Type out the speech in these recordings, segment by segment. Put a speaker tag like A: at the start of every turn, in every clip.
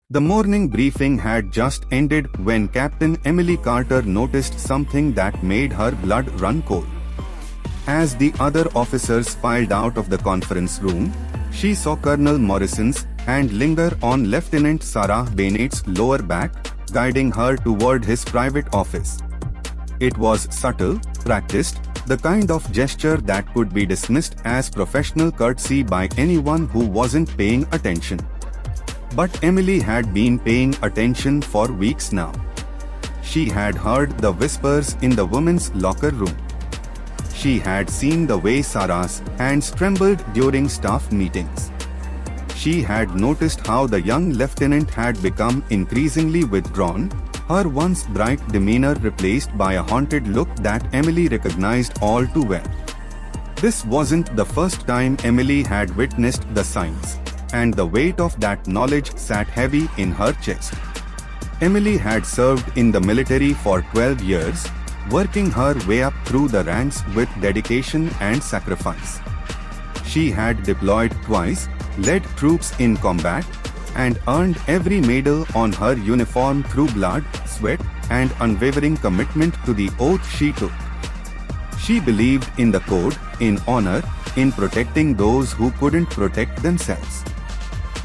A: The morning briefing had just ended when Captain Emily Carter noticed something that made her blood run cold. As the other officers filed out of the conference room, she saw Colonel Morrison's hand linger on Lieutenant Sarah Bennett's lower back, guiding her toward his private office. It was subtle, practiced, the kind of gesture that could be dismissed as professional courtesy by anyone who wasn't paying attention. But Emily had been paying attention for weeks now. She had heard the whispers in the women's locker room. She had seen the way Sarah's hands trembled during staff meetings. She had noticed how the young lieutenant had become increasingly withdrawn, her once bright demeanor replaced by a haunted look that Emily recognized all too well. This wasn't the first time Emily had witnessed the signs, and the weight of that knowledge sat heavy in her chest. Emily had served in the military for 12 years, working her way up through the ranks with dedication and sacrifice. She had deployed twice, led troops in combat, and earned every medal on her uniform through blood, sweat, and unwavering commitment to the oath she took. She believed in the code, in honor, in protecting those who couldn't protect themselves.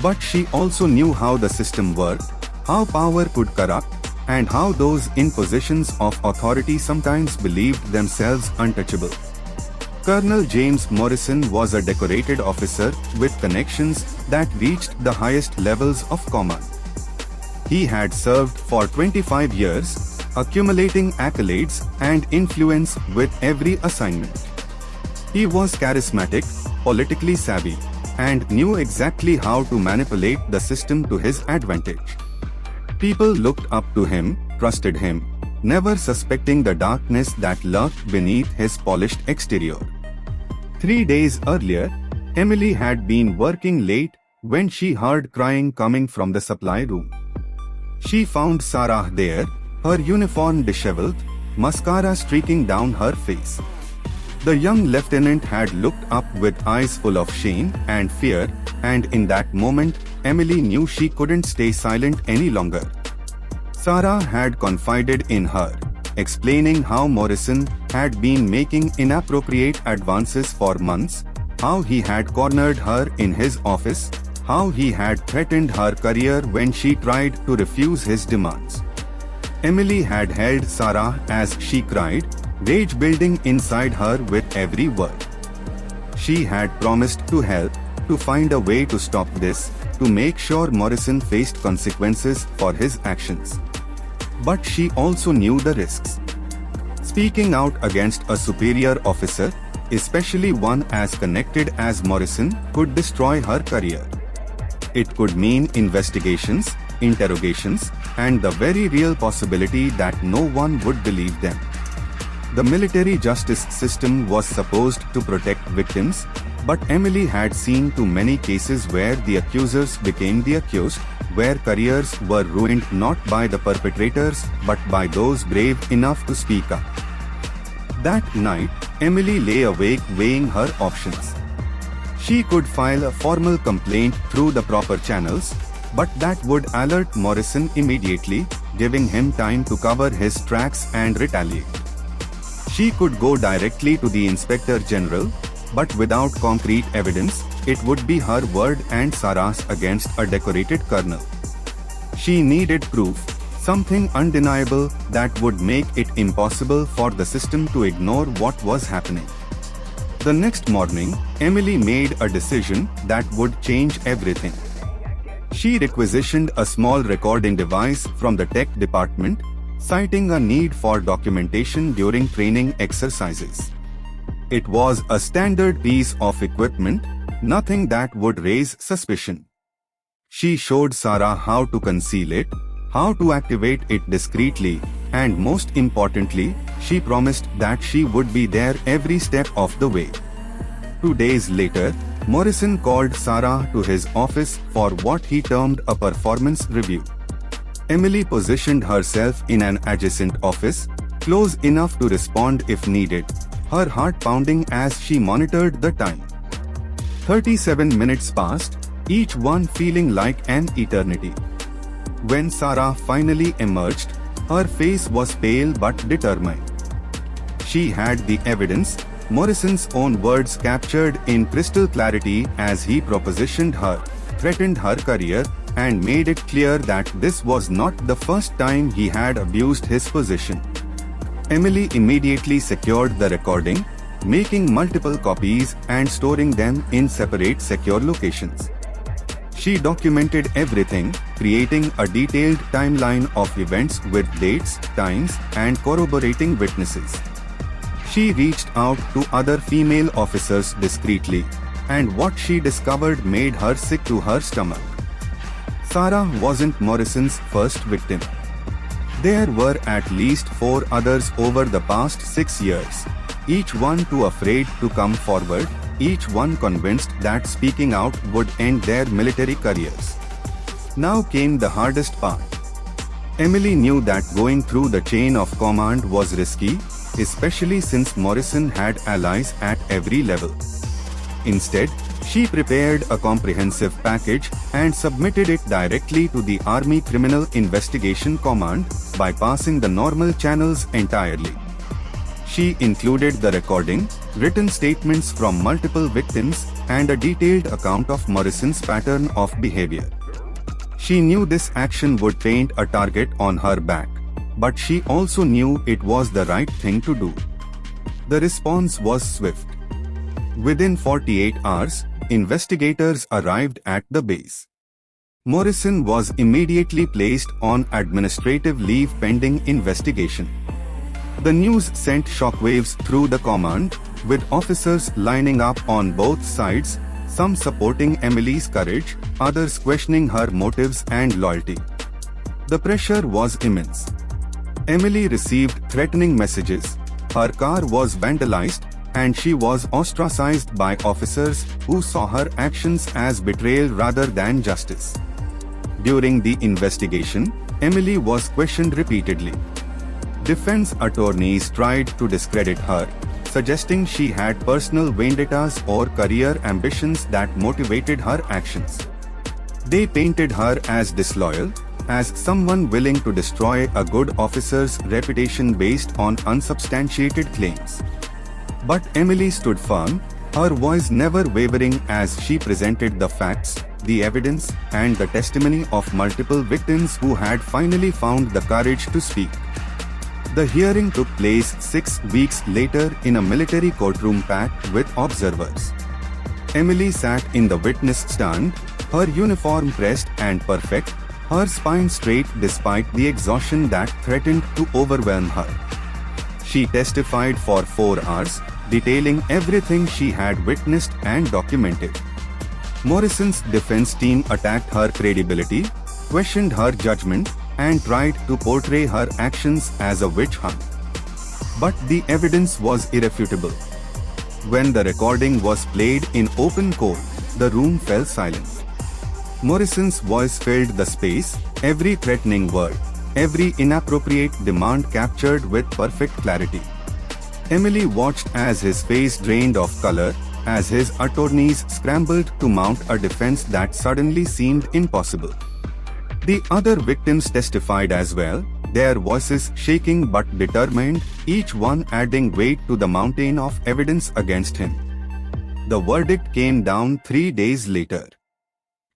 A: But she also knew how the system worked, how power could corrupt, and how those in positions of authority sometimes believed themselves untouchable. Colonel James Morrison was a decorated officer with connections that reached the highest levels of command. He had served for 25 years, accumulating accolades and influence with every assignment. He was charismatic, politically savvy, and knew exactly how to manipulate the system to his advantage. People looked up to him, trusted him, never suspecting the darkness that lurked beneath his polished exterior. 3 days earlier, Emily had been working late when she heard crying coming from the supply room. She found Sarah there, her uniform disheveled, mascara streaking down her face. The young lieutenant had looked up with eyes full of shame and fear, and in that moment, Emily knew she couldn't stay silent any longer. Sarah had confided in her, explaining how Morrison had been making inappropriate advances for months, how he had cornered her in his office, how he had threatened her career when she tried to refuse his demands. Emily had held Sarah as she cried, rage building inside her with every word. She had promised to help, to find a way to stop this, to make sure Morrison faced consequences for his actions. But she also knew the risks. Speaking out against a superior officer, especially one as connected as Morrison, could destroy her career. It could mean investigations, interrogations, and the very real possibility that no one would believe them. The military justice system was supposed to protect victims, but Emily had seen too many cases where the accusers became the accused, where careers were ruined not by the perpetrators but by those brave enough to speak up. That night, Emily lay awake weighing her options. She could file a formal complaint through the proper channels, but that would alert Morrison immediately, giving him time to cover his tracks and retaliate. She could go directly to the Inspector General, but without concrete evidence, it would be her word and Sarah's against a decorated colonel. She needed proof, something undeniable that would make it impossible for the system to ignore what was happening. The next morning, Emily made a decision that would change everything. She requisitioned a small recording device from the tech department, citing a need for documentation during training exercises. It was a standard piece of equipment, nothing that would raise suspicion. She showed Sarah how to conceal it, how to activate it discreetly, and most importantly, she promised that she would be there every step of the way. 2 days later, Morrison called Sarah to his office for what he termed a performance review. Emily positioned herself in an adjacent office, close enough to respond if needed, her heart pounding as she monitored the time. 37 minutes passed, each one feeling like an eternity. When Sarah finally emerged, her face was pale but determined. She had the evidence, Morrison's own words captured in crystal clarity as he propositioned her, threatened her career, and made it clear that this was not the first time he had abused his position. Emily immediately secured the recording, making multiple copies and storing them in separate secure locations. She documented everything, creating a detailed timeline of events with dates, times, and corroborating witnesses. She reached out to other female officers discreetly, and what she discovered made her sick to her stomach. Sarah wasn't Morrison's first victim. There were at least 4 others over the past 6 years, each one too afraid to come forward, each one convinced that speaking out would end their military careers. Now came the hardest part. Emily knew that going through the chain of command was risky, especially since Morrison had allies at every level. Instead, she prepared a comprehensive package and submitted it directly to the Army Criminal Investigation Command, bypassing the normal channels entirely. She included the recording, written statements from multiple victims, and a detailed account of Morrison's pattern of behavior. She knew this action would paint a target on her back, but she also knew it was the right thing to do. The response was swift. Within 48 hours, investigators arrived at the base. Morrison was immediately placed on administrative leave pending investigation. The news sent shockwaves through the command, with officers lining up on both sides, some supporting Emily's courage, others questioning her motives and loyalty. The pressure was immense. Emily received threatening messages, her car was vandalized, and she was ostracized by officers who saw her actions as betrayal rather than justice. During the investigation, Emily was questioned repeatedly. Defense attorneys tried to discredit her, suggesting she had personal vendettas or career ambitions that motivated her actions. They painted her as disloyal, as someone willing to destroy a good officer's reputation based on unsubstantiated claims. But Emily stood firm, her voice never wavering as she presented the facts, the evidence, and the testimony of multiple victims who had finally found the courage to speak. The hearing took place 6 weeks later in a military courtroom packed with observers. Emily sat in the witness stand, her uniform pressed and perfect, her spine straight despite the exhaustion that threatened to overwhelm her. She testified for 4 hours, detailing everything she had witnessed and documented. Morrison's defense team attacked her credibility, questioned her judgment, and tried to portray her actions as a witch hunt. But the evidence was irrefutable. When the recording was played in open court, the room fell silent. Morrison's voice filled the space, every threatening word, every inappropriate demand captured with perfect clarity. Emily watched as his face drained of color, as his attorneys scrambled to mount a defense that suddenly seemed impossible. The other victims testified as well, their voices shaking but determined, each one adding weight to the mountain of evidence against him. The verdict came down 3 days later.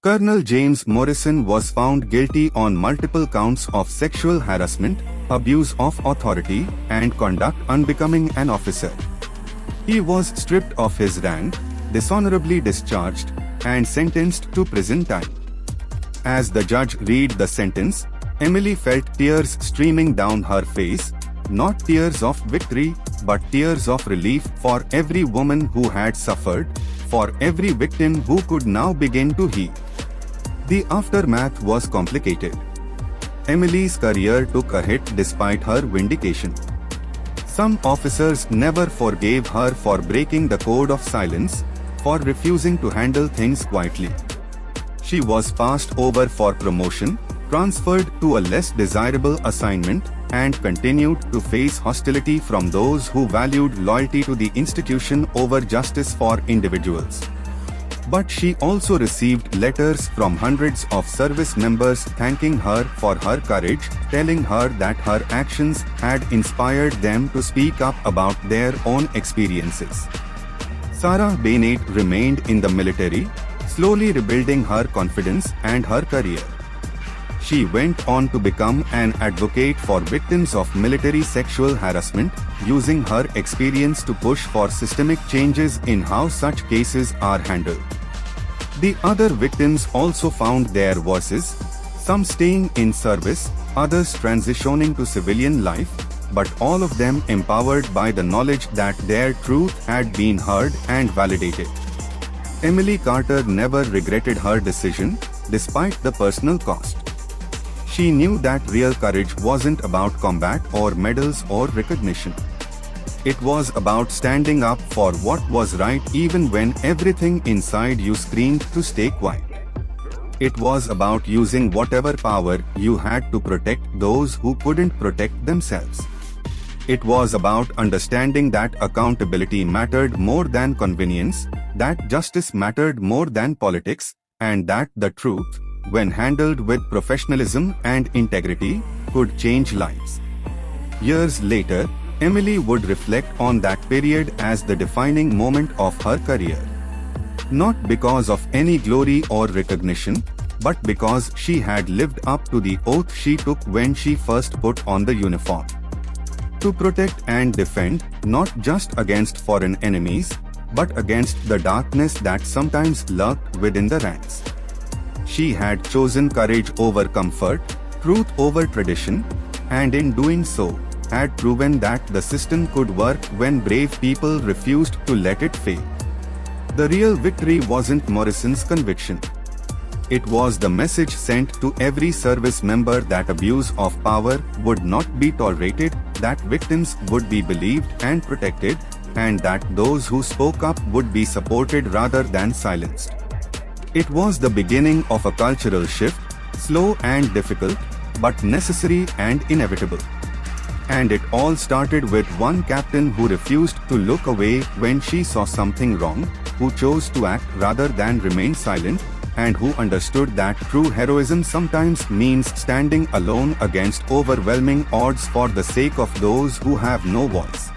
A: Colonel James Morrison was found guilty on multiple counts of sexual harassment, abuse of authority, and conduct unbecoming an officer. He was stripped of his rank, dishonorably discharged, and sentenced to prison time. As the judge read the sentence, Emily felt tears streaming down her face, not tears of victory, but tears of relief for every woman who had suffered, for every victim who could now begin to heal. The aftermath was complicated. Emily's career took a hit despite her vindication. Some officers never forgave her for breaking the code of silence, for refusing to handle things quietly. She was passed over for promotion, transferred to a less desirable assignment, and continued to face hostility from those who valued loyalty to the institution over justice for individuals. But she also received letters from hundreds of service members thanking her for her courage, telling her that her actions had inspired them to speak up about their own experiences. Sarah Bennett remained in the military, slowly rebuilding her confidence and her career. She went on to become an advocate for victims of military sexual harassment, using her experience to push for systemic changes in how such cases are handled. The other victims also found their voices, some staying in service, others transitioning to civilian life, but all of them empowered by the knowledge that their truth had been heard and validated. Emily Carter never regretted her decision, despite the personal cost. She knew that real courage wasn't about combat or medals or recognition. It was about standing up for what was right even when everything inside you screamed to stay quiet. It was about using whatever power you had to protect those who couldn't protect themselves. It was about understanding that accountability mattered more than convenience, that justice mattered more than politics, and that the truth, when handled with professionalism and integrity, could change lives. Years later, Emily would reflect on that period as the defining moment of her career. Not because of any glory or recognition, but because she had lived up to the oath she took when she first put on the uniform. To protect and defend, not just against foreign enemies, but against the darkness that sometimes lurked within the ranks. She had chosen courage over comfort, truth over tradition, and in doing so, had proven that the system could work when brave people refused to let it fail. The real victory wasn't Morrison's conviction. It was the message sent to every service member that abuse of power would not be tolerated, that victims would be believed and protected, and that those who spoke up would be supported rather than silenced. It was the beginning of a cultural shift, slow and difficult, but necessary and inevitable. And it all started with one captain who refused to look away when she saw something wrong, who chose to act rather than remain silent, and who understood that true heroism sometimes means standing alone against overwhelming odds for the sake of those who have no voice.